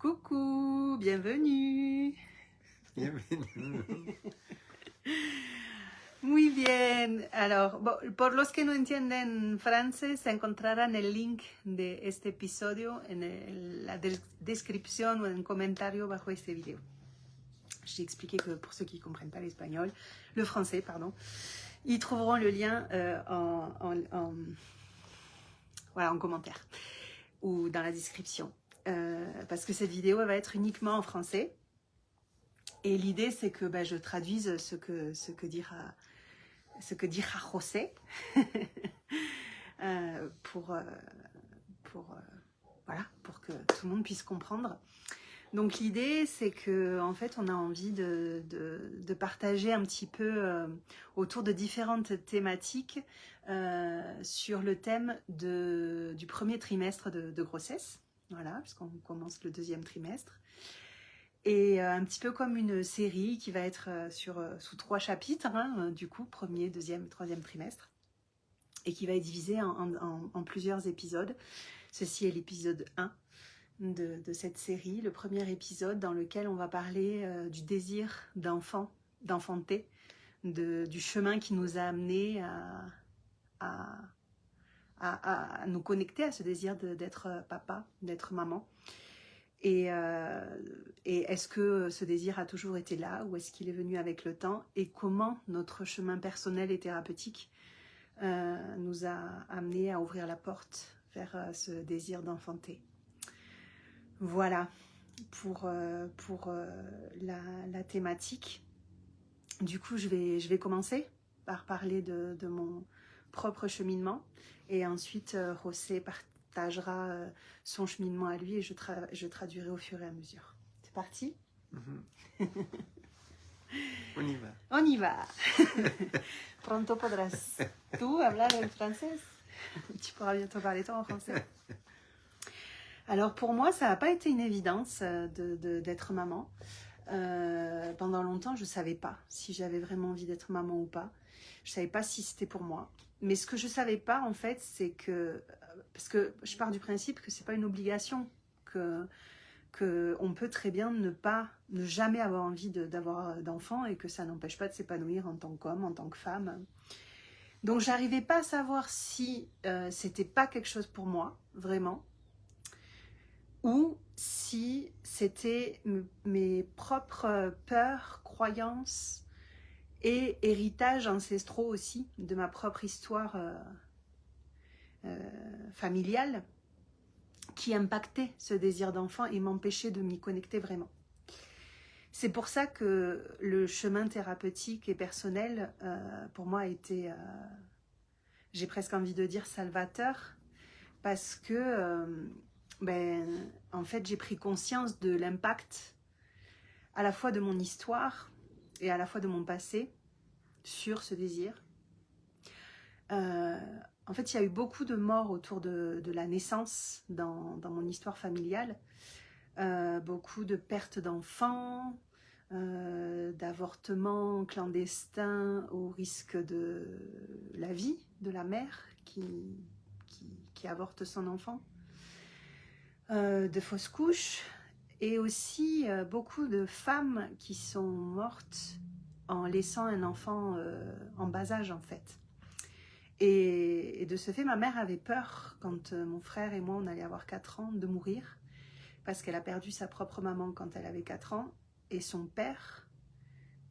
Coucou, bienvenue. Bienvenue. Muy bien. Alors, por los que no entienden francés, encontrarán el link de este episodio en la descripción o en el comentario bajo este vidéo. J'ai expliqué que pour ceux qui ne comprennent pas l'espagnol, le français, pardon, ils trouveront le lien voilà, en commentaire ou dans la description. Parce que cette vidéo elle va être uniquement en français. Et l'idée, c'est que je traduise ce que dira José pour que tout le monde puisse comprendre. Donc l'idée, c'est que en fait, on a envie de partager un petit peu autour de différentes thématiques sur le thème du premier trimestre de grossesse. Voilà, puisqu'on commence le deuxième trimestre. Et un petit peu comme une série qui va être sous 3 chapitres, hein, du coup, premier, deuxième, troisième trimestre, et qui va être divisé en plusieurs épisodes. Ceci est l'épisode 1 de cette série, le premier épisode dans lequel on va parler du désir d'enfanter, du chemin qui nous a amenés à nous connecter à ce désir d'être papa, d'être maman. Et est-ce que ce désir a toujours été là ou est-ce qu'il est venu avec le temps? Et comment notre chemin personnel et thérapeutique nous a amené à ouvrir la porte vers ce désir d'enfanter. Voilà pour la thématique. Du coup, je vais commencer par parler de mon propre cheminement et ensuite José partagera son cheminement à lui et je traduirai au fur et à mesure. C'est parti? On y va. On y va. Pronto podrás tú hablar en francés. Tu pourras bientôt parler toi en français. Alors pour moi, ça n'a pas été une évidence d'être maman. Pendant longtemps, je ne savais pas si j'avais vraiment envie d'être maman ou pas. Je ne savais pas si c'était pour moi. Mais ce que je ne savais pas, en fait, c'est que... Parce que je pars du principe que ce n'est pas une obligation, qu'on peut très bien ne jamais avoir envie d'avoir d'enfants et que ça n'empêche pas de s'épanouir en tant qu'homme, en tant que femme. Donc, je n'arrivais pas à savoir si c'était pas quelque chose pour moi, vraiment, ou si c'était mes propres peurs, croyances et héritages ancestraux aussi de ma propre histoire familiale qui impactait ce désir d'enfant et m'empêchait de m'y connecter vraiment. C'est pour ça que le chemin thérapeutique et personnel pour moi a été, j'ai presque envie de dire salvateur, parce que en fait j'ai pris conscience de l'impact à la fois de mon histoire et à la fois de mon passé sur ce désir. En fait, il y a eu beaucoup de morts autour de la naissance dans mon histoire familiale. Beaucoup de pertes d'enfants, d'avortements clandestins au risque de la vie de la mère qui avorte son enfant. De fausses couches. Et aussi beaucoup de femmes qui sont mortes en laissant un enfant en bas âge en fait. Et de ce fait, ma mère avait peur quand mon frère et moi on allait avoir 4 ans de mourir parce qu'elle a perdu sa propre maman quand elle avait 4 ans et son père,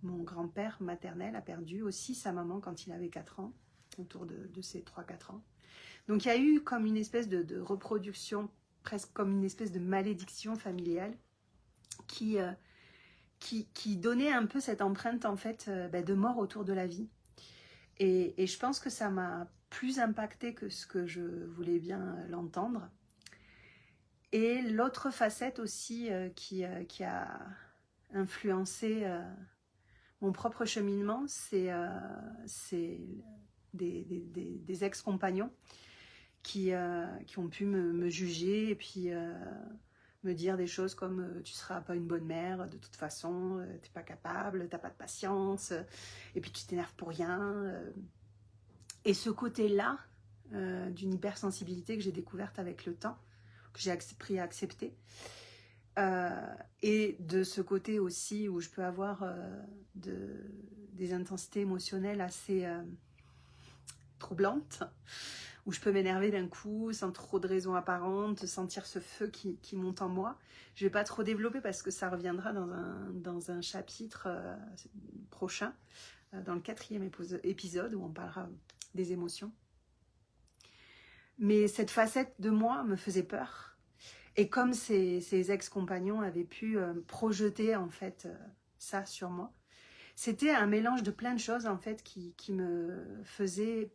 mon grand-père maternel, a perdu aussi sa maman quand il avait 4 ans, autour de ses 3-4 ans. Donc il y a eu comme une espèce de reproduction, presque comme une espèce de malédiction familiale qui donnait un peu cette empreinte en fait de mort autour de la vie. Et je pense que ça m'a plus impactée que ce que je voulais bien l'entendre. Et l'autre facette aussi qui a influencé mon propre cheminement, c'est des ex-compagnons qui ont pu me juger et puis me dire des choses comme tu seras pas une bonne mère de toute façon, t'es pas capable, t'as pas de patience, et puis tu t'énerves pour rien. Et ce côté-là d'une hypersensibilité que j'ai découverte avec le temps, que j'ai appris à accepter, Et de ce côté aussi où je peux avoir des intensités émotionnelles assez troublantes, où je peux m'énerver d'un coup sans trop de raison apparente, sentir ce feu qui monte en moi. Je ne vais pas trop développer parce que ça reviendra dans un chapitre prochain, dans le 4e épisode où on parlera des émotions. Mais cette facette de moi me faisait peur. Et comme ces ex-compagnons avaient pu projeter en fait ça sur moi, c'était un mélange de plein de choses en fait qui me faisait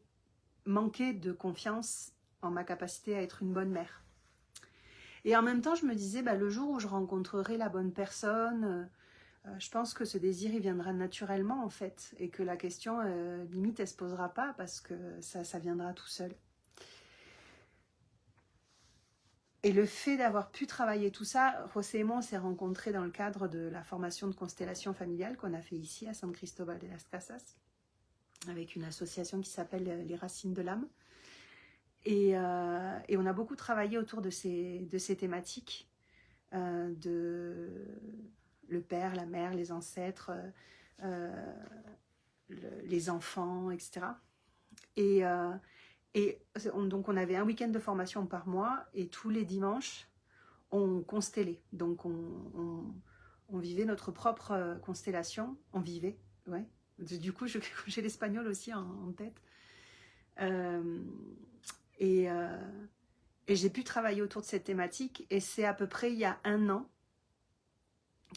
manquer de confiance en ma capacité à être une bonne mère. Et en même temps, je me disais, le jour où je rencontrerai la bonne personne, je pense que ce désir, il viendra naturellement en fait, et que la question, limite, elle se posera pas parce que ça viendra tout seul. Et le fait d'avoir pu travailler tout ça, José et moi, on s'est rencontrés dans le cadre de la formation de constellation familiale qu'on a fait ici à San Cristóbal de las Casas, avec une association qui s'appelle Les Racines de l'âme. Et on a beaucoup travaillé autour de ces thématiques, de le père, la mère, les ancêtres, les enfants, etc. Donc on avait un week-end de formation par mois et tous les dimanches, on constellait. Donc on vivait notre propre constellation. On vivait, ouais. Du coup, j'ai l'espagnol aussi en tête. Et j'ai pu travailler autour de cette thématique. Et c'est à peu près il y a 1 an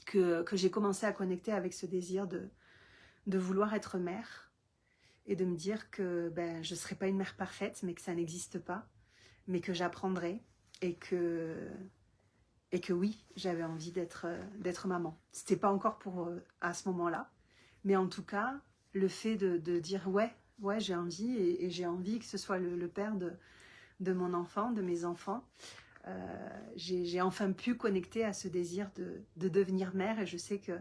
que j'ai commencé à connecter avec ce désir de vouloir être mère. Et de me dire que je ne serai pas une mère parfaite, mais que ça n'existe pas, mais que j'apprendrai, et que oui, j'avais envie d'être maman. Ce n'était pas encore à ce moment-là, mais en tout cas, le fait de dire ouais, j'ai envie, et j'ai envie que ce soit le père de mon enfant, de mes enfants, j'ai enfin pu connecter à ce désir de devenir mère, et je sais que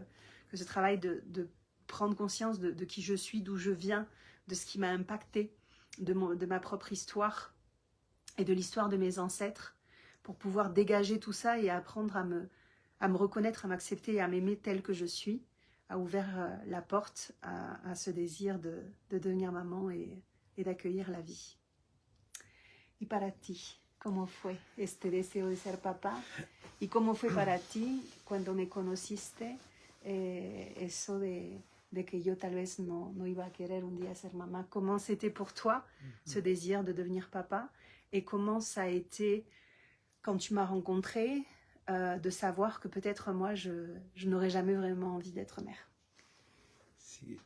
ce travail de prendre conscience de qui je suis, d'où je viens, de ce qui m'a impacté, de ma propre histoire et de l'histoire de mes ancêtres, pour pouvoir dégager tout ça et apprendre à me reconnaître, à m'accepter et à m'aimer telle que je suis, a ouvert la porte à ce désir de devenir maman et d'accueillir la vie. Y para ti, ¿cómo fue este deseo de ser papá? ¿Y cómo fue para ti cuando me conociste eso de que yo tal vez no iba a querer un día ser mamá? Comment c'était pour toi ce désir de devenir papa? Et comment ça a été quand tu m'as rencontré, de savoir que peut-être moi je n'aurais jamais vraiment envie d'être mère? Sí,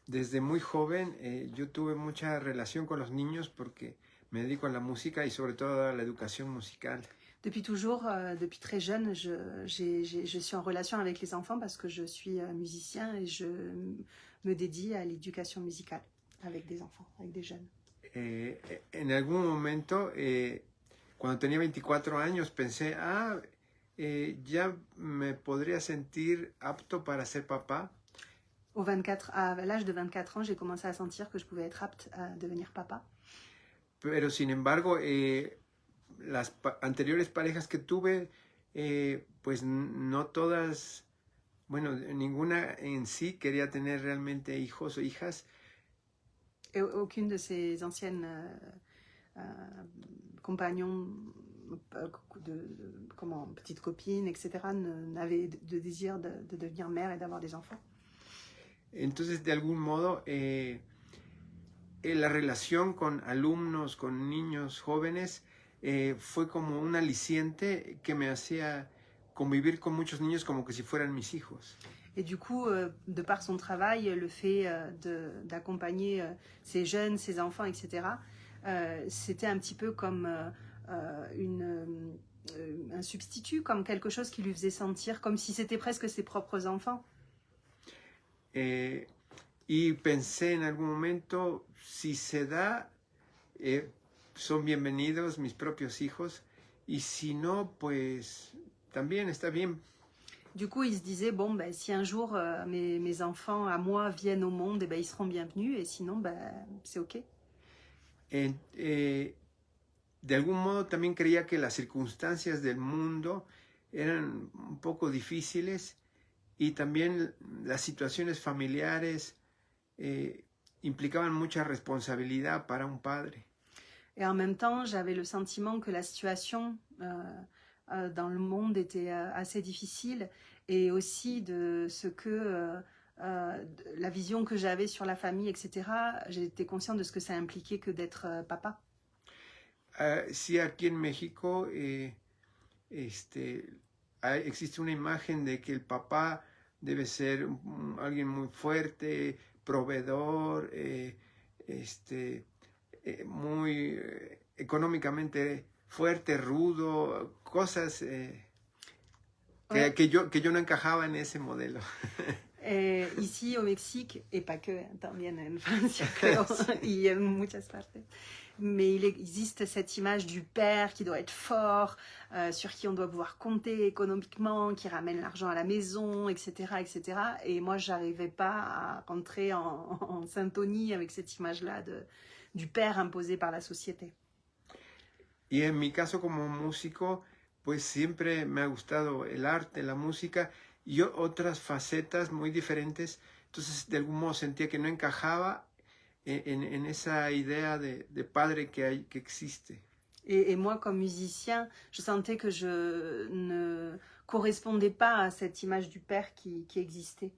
desde muy joven yo tuve mucha relación con los niños porque me dedico a la música y sobre todo a la educación musical. Depuis toujours, depuis très jeune, je suis en relation avec les enfants parce que je suis musicien et je me dédie à l'éducation musicale avec des enfants, avec des jeunes. En algún momento, cuando tenía 24 años, pensé, ya me podría sentir apto para ser papá. À l'âge de 24 ans, j'ai commencé à sentir que je pouvais être apte à devenir papa. Pero sin embargo, las anteriores parejas que tuve, pues no todas, bueno, ninguna en sí quería tener realmente hijos o hijas. Et aucune de ces anciennes compagnons, petites copines, etc., n'avaient de désir de devenir mère et d'avoir des enfants. Entonces, de algún modo, la relación con alumnos, con niños jóvenes, fue como un aliciente que me hacía convivir con muchos niños como que si fueran mis hijos. Et du coup, de par son travail, le fait d'accompagner ces jeunes, ces enfants, etc., c'était un petit peu comme un substitut, comme quelque chose qui lui faisait sentir comme si c'était presque ses propres enfants. Y pensé en algún momento, si se da, son bienvenidos mis propios hijos, y si no, pues también está bien. Du coup, il se disait, bon, si un jour mes enfants à moi viennent au monde, ils seront bienvenus, et sinon, c'est ok. de algún modo también creía que las circunstancias del mundo eran un poco difíciles y también las situaciones familiares implicaban mucha responsabilidad para un padre. Et en même temps, j'avais le sentiment que la situation dans le monde était assez difficile et aussi de ce que la vision que j'avais sur la famille, etc. J'étais consciente de ce que ça impliquait que d'être papa. Sí, aquí en México existe una imagen de que el papá debe ser alguien muy fuerte, proveedor, muy económicamente fuerte, rudo, cosas que yo no encajaba en ese modelo. Ici au Mexique, et pas que, también en Francia, creo, y en muchas partes. Mais il existe cette image du père qui doit être fort, sur qui on doit pouvoir compter économiquement, qui ramène l'argent à la maison, etc., etc. Et moi, j'arrivais pas à rentrer en syntonie avec cette image-là du père imposé par la société. Y en mi caso como músico, pues siempre me ha gustado el arte, la música y otras facetas muy diferentes. Entonces, de algún modo sentía que no encajaba en esa idea de padre que existe. Et moi, comme musicien, je sentais que je ne correspondais pas à cette image du père qui existait.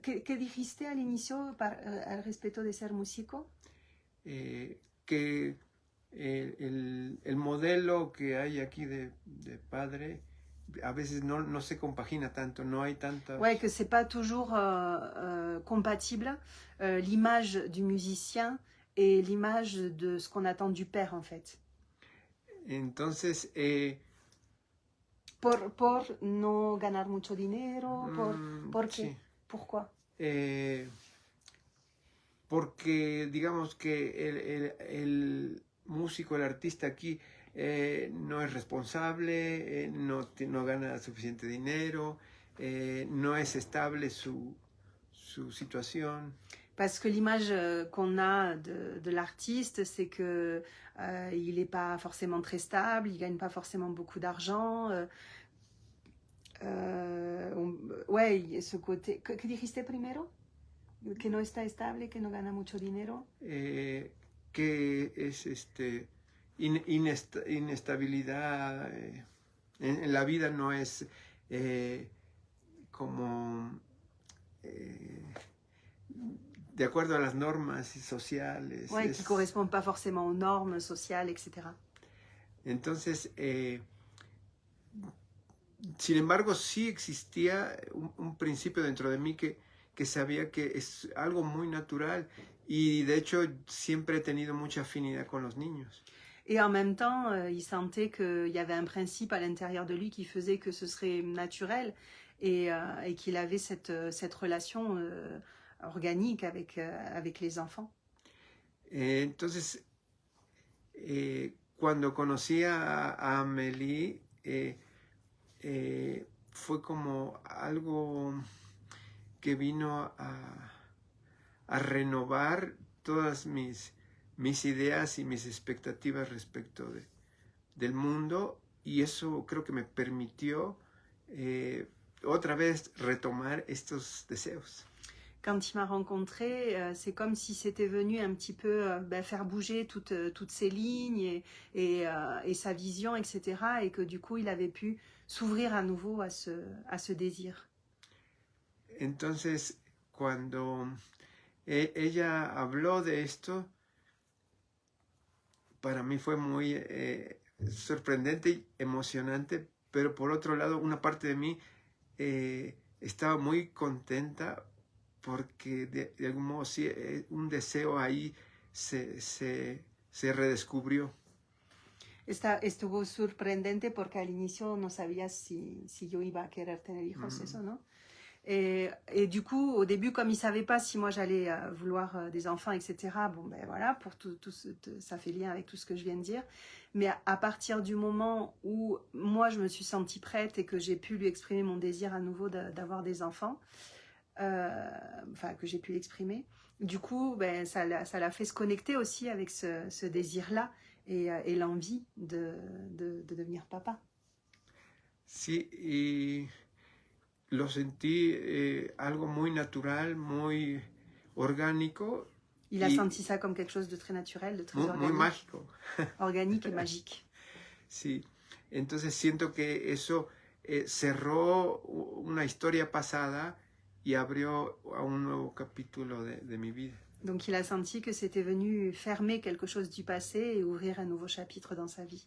¿Qué dijiste al inicio al respecto de ser músico? Que el modelo que hay aquí de padre a veces no se compagina tanto, no hay tanta... Ouais, que c'est pas toujours compatible, l'image du musicien et l'image de ce qu'on attend du père, en fait. Entonces... por no ganar mucho dinero, ¿por qué? Sí. Pourquoi? Porque digamos que el músico, el artista aquí no es responsable, no gana suficiente dinero, no es estable su situación. Parce que l'image qu'on a de l'artiste, c'est que il n'est pas forcément très stable, il gagne pas forcément beaucoup d'argent. Ouais, ce côté. ¿Qué dijiste primero? Que no está estable, que no gana mucho dinero. Que es inestabilidad en la vida, no es como de acuerdo a las normas sociales. Ouais, qui ne correspondent pas forcément aux normes sociales, etc. Entonces, sin embargo, sí existía un principio dentro de mí que sabía que es algo muy natural y de hecho siempre he tenido mucha afinidad con los niños. Et en même temps, il sentait qu'il y avait un principe à l'intérieur de lui qui faisait que ce serait naturel et qu'il avait cette relation organique avec les enfants. Entonces, cuando conocí a Amélie, fue como algo que vino a renovar todas mis ideas y mis expectativas respecto del mundo, y eso creo que me permitió otra vez retomar estos deseos. Quand il m'a rencontrée, c'est comme si c'était venu un petit peu faire bouger toutes ces lignes et sa vision, etc. Et que du coup, il avait pu s'ouvrir à nouveau à ce désir. Entonces, cuando ella habló de esto, para mí fue muy sorprendente y emocionante, pero por otro lado, una parte de mí estaba muy contenta porque de algún modo sí, un deseo ahí se redescubrió. Estuvo sorprendente porque al inicio no sabía si yo iba a querer tener hijos, eso, ¿no? Et du coup, au début, comme il ne savait pas si moi j'allais vouloir des enfants, etc., bon, ben voilà, pour ça fait lien avec tout ce que je viens de dire. Mais à partir du moment où moi je me suis sentie prête et que j'ai pu lui exprimer mon désir à nouveau d'avoir des enfants, que j'ai pu l'exprimer, du coup, ben, ça l'a fait se connecter aussi avec ce désir-là et l'envie de devenir papa. Sí, y lo sentí algo muy natural, muy orgánico Il a y senti ça comme quelque chose de très naturel, de très muy mágico. organique et magique. Sí, entonces siento que eso cerró una historia pasada y abrió a un nuevo capítulo de mi vida. Donc il a senti que c'était venu fermer quelque chose du passé et ouvrir un nouveau chapitre dans sa vie.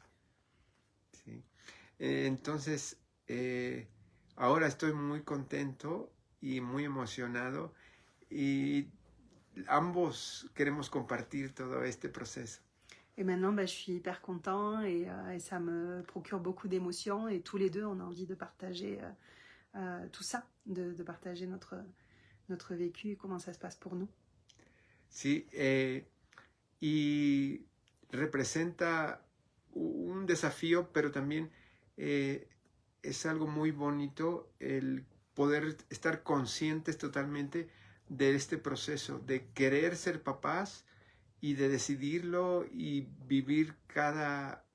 Sí. Entonces, ahora estoy muy contento y muy emocionado y ambos queremos compartir todo este proceso. Et maintenant, je suis hyper content et ça me procure beaucoup d'émotions. Et tous les deux, on a envie de partager tout ça, de partager notre vécu et comment ça se passe pour nous. Sí, y representa un desafío, pero también es algo muy bonito el poder estar conscientes totalmente de este proceso, de querer ser papás y de decidirlo y vivir cada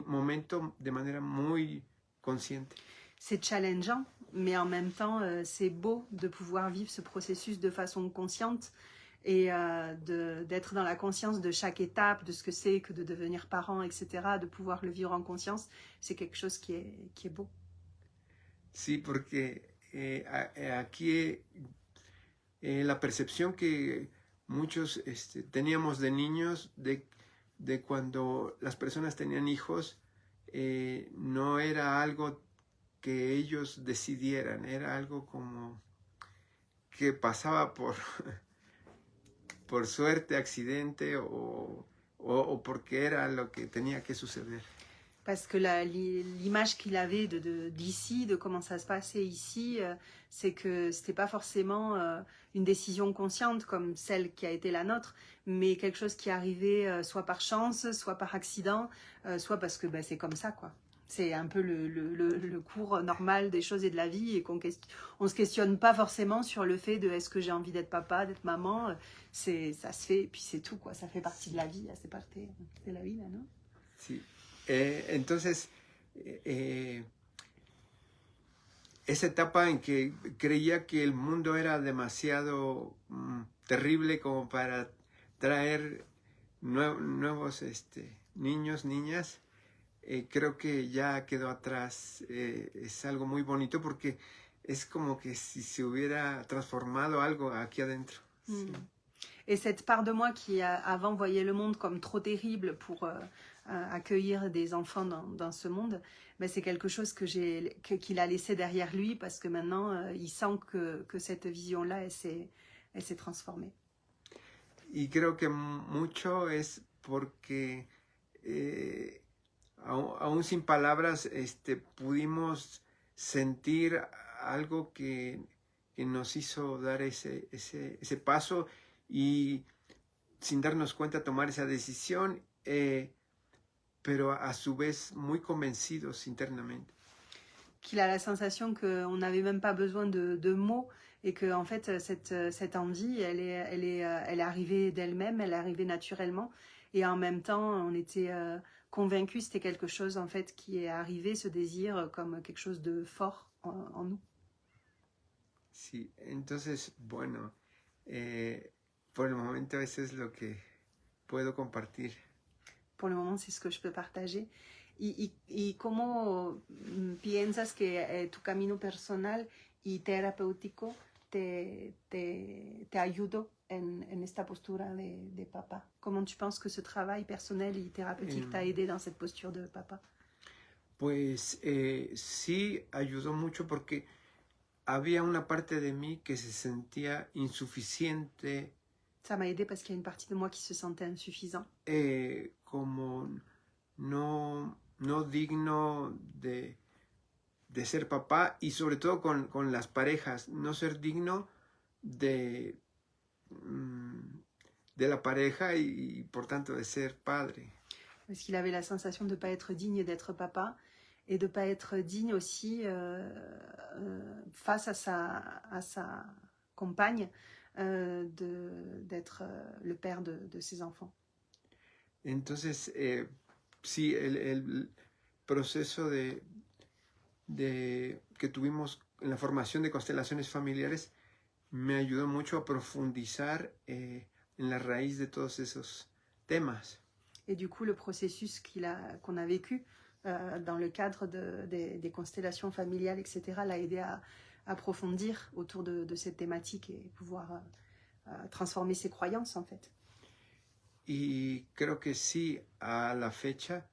momento de manera muy consciente. C'est challengeant, mais en même temps, c'est beau de pouvoir vivre ce processus de façon consciente et d'être dans la conscience de chaque étape, de ce que c'est que de devenir parent, etc., de pouvoir le vivre en conscience, c'est quelque chose qui est beau. Sí, porque aquí la percepción que muchos teníamos de niños, de cuando las personas tenían hijos, no era algo que ellos decidieran, era algo como que pasaba por suerte, accidente o porque era lo que tenía que suceder. Parce que l'image qu'il avait d'ici, de comment ça se passait ici, c'est que c'était pas forcément une décision consciente comme celle qui a été la nôtre, mais quelque chose qui arrivait soit par chance, soit par accident, soit parce que c'est comme ça, quoi. C'est un peu le cours normal des choses et de la vie et on se questionne pas forcément sur le fait de est-ce que j'ai envie d'être papa, d'être maman. Ça se fait et puis c'est tout, quoi. Ça fait partie de la vie, c'est partie de la vida, ¿no? Sí. Entonces, esa etapa en que creía que el mundo era demasiado terrible como para traer nuevos niños, niñas, creo que ya quedó atrás. Es algo muy bonito porque es como que si se hubiera transformado algo aquí adentro. Sí. Et cette part de moi qui avant voyait le monde comme trop terrible pour accueillir des enfants dans ce monde, c'est quelque chose qu'il a laissé derrière lui parce que maintenant il sent que cette vision-là, elle s'est transformée. Y creo que mucho es porque aún sin palabras pudimos sentir algo que nos hizo dar ese paso y sin darnos cuenta tomar esa decisión, pero a su vez muy convencidos internamente. Qu'il a la sensation qu'on n'avait même pas besoin de mots et que en fait cette envie, elle est arrivée d'elle-même, elle est arrivée naturellement et en même temps on était convaincus, c'était quelque chose en fait qui est arrivé, ce désir comme quelque chose de fort en nous. Sí, entonces bueno, por el momento eso es lo que puedo compartir. Pour le moment, c'est ce que je peux partager. ¿Y cómo piensas que tu camino personal y terapéutico te ayudó en esta postura de papa? Comment tu penses que ce travail personnel y thérapeutique t'a aidé dans cette posture de papa? Pues sí, ayudó mucho porque había una parte de mí que se sentía insuficiente. Ça m'a aidé parce qu'il y a une partie de moi qui se sentait insuffisant. Como no digno de ser papá y sobre todo con las parejas, no ser digno de la pareja y por tanto de ser padre. Parce qu'il avait la sensation de ne pas être digne d'être papa et de ne pas être digne aussi face à sa compagne d'être le père de ses enfants. Entonces, sí, el proceso que tuvimos en la formación de constelaciones familiares me ayudó mucho a profundizar en la raíz de todos esos temas. Et du coup, le processus qu'on a vécu dans le cadre des constellations familiales, etc., l'a aidé à approfondir autour de cette thématique et pouvoir transformer ses croyances, en fait. Y creo que sí, a la fecha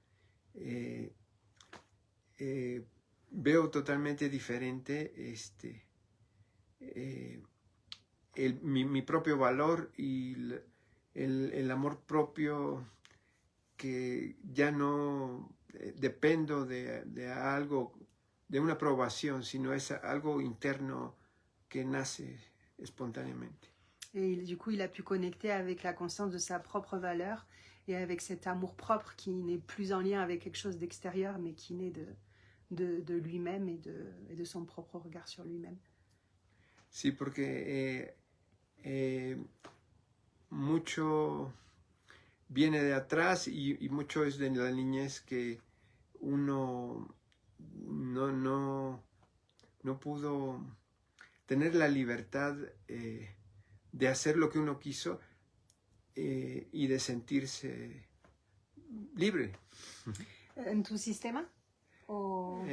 veo totalmente diferente mi propio valor y el amor propio, que ya no dependo de algo, de una aprobación, sino es algo interno que nace espontáneamente. Et du coup, il a pu connecter avec la conscience de sa propre valeur et avec cet amour-propre qui n'est plus en lien avec quelque chose d'extérieur, mais qui naît de lui-même et de son propre regard sur lui-même. Sí, porque mucho viene de atrás y mucho es de la niñez, que uno no pudo tener la libertad de hacer lo que uno quiso y de sentirse libre. ¿En tu sistema? ¿O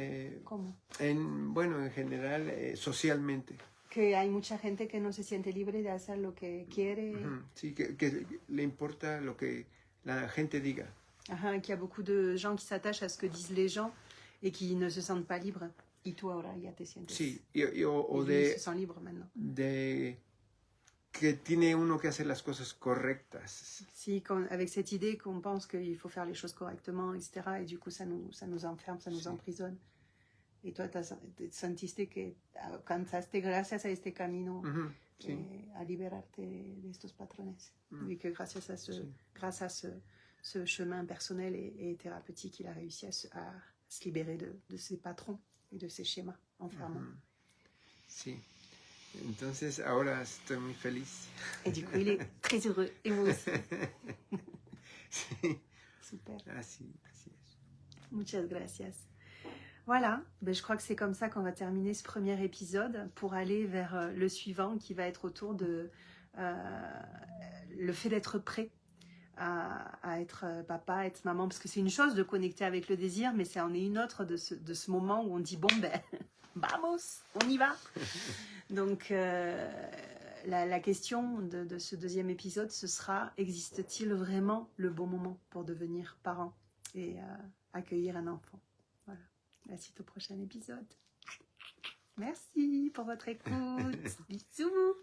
cómo? Bueno, en general, socialmente. Que hay mucha gente que no se siente libre de hacer lo que quiere. Sí, que le importa lo que la gente diga. Qu'il y a beaucoup de gens qui s'attachent à ce que disent les gens et qui ne se sentent pas libres. Y tú ahora ya te sientes. Sí, o se sent libre maintenant. De que tiene uno que hacer las cosas correctas. Sí, avec cette idée qu'on pense qu'il faut faire les choses correctement, etc. Et du coup, ça nous enferme, ça nous emprisonne. Y tú sentiste que alcanzaste gracias a este camino a liberarte de estos patrones. Y que gracias a ce chemin personnel et thérapeutique, il a réussi à se libérer de ces patrons et de ces schémas enfermants. Sí. Entonces ahora estoy muy feliz. Et du coup, il est très heureux. Et moi aussi. Sí. Super. Así es. Muchas gracias. Voilà, je crois que c'est comme ça qu'on va terminer ce premier épisode pour aller vers le suivant qui va être autour de le fait d'être prêt à être papa, à être maman. Parce que c'est une chose de connecter avec le désir, mais c'en est une autre de ce moment où on dit bon ben, vamos, on y va. Donc la question de ce deuxième épisode, ce sera: existe-t-il vraiment le bon moment pour devenir parent et accueillir un enfant? Voilà. À la suite au prochain épisode. Merci pour votre écoute. Bisous.